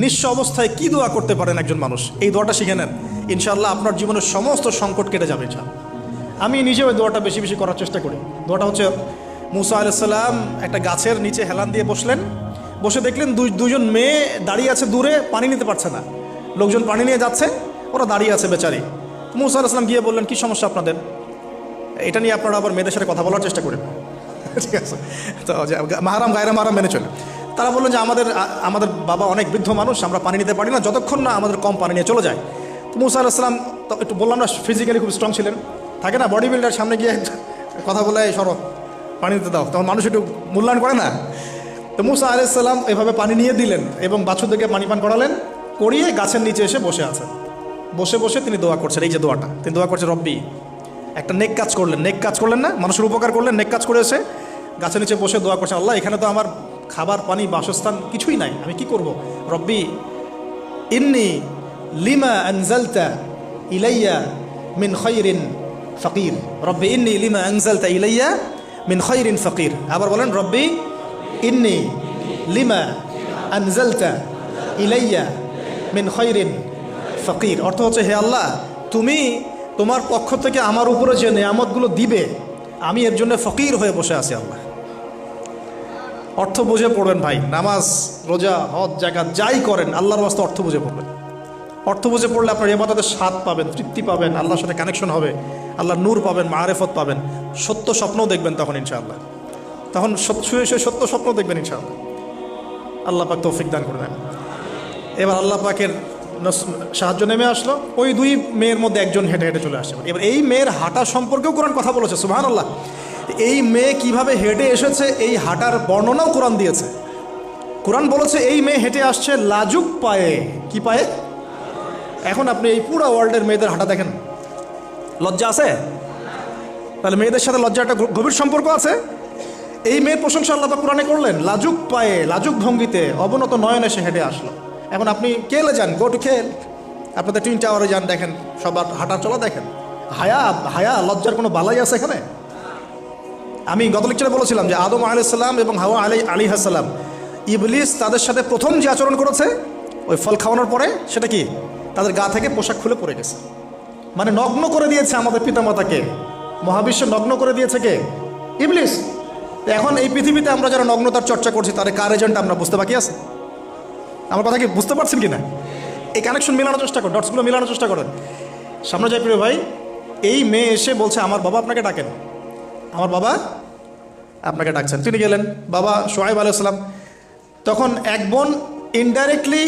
নিঃস্ব অবস্থায় কি দোয়া করতে পারেন একজন মানুষ, এই দোয়াটা শিখে নেন, ইনশাআল্লাহ আপনার জীবনের সমস্ত সংকট কেটে যাবে। আমি নিজেও ওই দোয়াটা বেশি বেশি করার চেষ্টা করি। দোয়াটা হচ্ছে, মুসা আলাইহিস সালাম একটা গাছের নিচে হেলান দিয়ে বসলেন, বসে দেখলেন দুজন মেয়ে দাঁড়িয়ে আছে দূরে, পানি নিতে পারছে না, লোকজন পানি নিয়ে যাচ্ছে, ওরা দাঁড়িয়ে আছে বেচারি। মুসা আলাইহিস সালাম গিয়ে বললেন, কী সমস্যা আপনাদের? এটা নিয়ে আপনারা আবার মেয়েদের সাথে কথা বলার চেষ্টা করেন, ঠিক আছে? তো মাহারাম গায়রা মাহারাম মেনে চলে। তারা বললেন যে আমাদের বাবা অনেক বৃদ্ধ মানুষ, আমরা পানি নিতে পারি না যতক্ষণ না আমাদের কম পানি নিয়ে চলে যায়। তো মুসা আলাইহিস সালাম তো একটু বললাম না, ফিজিক্যালি খুব স্ট্রং ছিলেন, থাকে না বডি বিল্ডার, সামনে গিয়ে কথা বলে সরো পানি দিতে দাও, তখন মানুষ একটু মূল্যায়ন করে না। তো মুসা আলাইহিস সালাম এভাবে পানি নিয়ে দিলেন এবং বাছুরদেরকে পানি পান করালেন, করিয়ে গাছের নিচে এসে বসে আছেন। বসে বসে তিনি দোয়া করছেন, এই যে দোয়াটা তিনি দোয়া করছেন, রব্বি, একটা নেক কাজ করলেন, নেক কাজ করলেন না, মানুষের উপকার করলেন, নেক কাজ করে এসে গাছের নিচে বসে দোয়া করছেন, আল্লাহ এখানে তো আমার খাবার পানি বাসস্থান কিছুই নাই, আমি কি করব? রব্বি ইন্নি লিমা আনজালতা ইলাইয়া মিন খায়রিন ফকির, রব্বি ইন্নি লিমা আনজালতা ইলাইয়া মিন খায়রিন ফকির। আবার বলেন, রব্বি ইন্নি লিমা আনজালতা ইলাইয়া মিন খায়রিন ফকির। অর্থ হচ্ছে, হে আল্লাহ, তুমি তোমার পক্ষ থেকে আমার উপরে যে নেয়ামতগুলো দিবে, আমি এর জন্য ফকির হয়ে বসে আছি। আল্লাহ অর্থ বুঝে পড়বেন ভাই, নামাজ রোজা হজ জাকাত যাই করেন আল্লাহর ওয়াস্তে অর্থ বুঝে পড়বেন। অর্থ বুঝে পড়লে আপনার ইবাদতের স্বাদ পাবেন, তৃপ্তি পাবেন, আল্লাহর সাথে কানেকশন হবে, আল্লাহর নূর পাবেন, মারেফত পাবেন, সত্য স্বপ্নও দেখবেন তখন ইনশাআল্লাহ। তখন শুয়ে শুয়ে সত্য স্বপ্ন দেখবেন ইনশাআল্লাহ। আল্লাহ পাক তৌফিক দান করে দেন। এবার আল্লাহ পাকের সাহায্য নেমে আসলো, ওই দুই মেয়ের মধ্যে একজন হেঁটে হেঁটে চলে আসে। এবার এই মেয়ের হাঁটা সম্পর্কেও কোরআন কথা বলেছে, সুবহানাল্লাহ। এই মেয়ে কিভাবে হেঁটে এসেছে, এই হাঁটার বর্ণনাও কোরআন দিয়েছে। কোরআন বলেছে এই মেয়ে হেঁটে আসছে লাজুক পায়ে। কি পায়ে? এখন আপনি এই পুরো ওয়ার্ল্ডের মেয়েদের হাঁটা দেখেন, লজ্জা আছে? তাহলে মেয়েদের সাথে লজ্জা একটা গভীর সম্পর্ক আছে। এই মেয়ের প্রশংসা আল্লাহ পাক কোরআনে করলেন, লাজুক পায়ে, লাজুক ভঙ্গিতে, অবনত নয়নে সে হেঁটে আসলো। এখন আপনি কেলে যান, গো টু খেল, আপনাদের টুইন টাওয়ারে যান, দেখেন সবার হাঁটা চলা দেখেন। হায়া লজ্জার কোনো বালাই আছে এখানে? আমি গত লেকচারে বলেছিলাম যে আদম আলাইহিস সালাম এবং হাওয়া আলাইহিস সালাম, ইবলিস তাদের সাথে প্রথম যে আচরণ করেছে ওই ফল খাওয়ানোর পরে, সেটা কি? তাদের গা থেকে পোশাক খুলে পড়ে গেছে, মানে নগ্ন করে দিয়েছে আমাদের পিতামাতাকে। মহাবিশ্ব নগ্ন করে দিয়েছে কে? ইবলিস। এখন এই পৃথিবীতে আমরা যারা নগ্নতার চর্চা করছি, তাদের কার এজেন্ট আমরা বুঝতে বাকি আছে? আমার কথা কি বুঝতে পারছেন কি না? এই কানেকশন মেলানোর চেষ্টা করেন, ডটসগুলো মেলানোর চেষ্টা করেন। সামনে যাই প্রিয় ভাই, এই মেয়ে এসে বলছে, আমার বাবা আপনাকে ডাকেন, আমার বাবা আপনাকে ডাকছেন। তিনি গেলেন, বাবা শুআয়ব আলাইহিস সালাম। তখন এক বোন ইনডাইরেক্টলি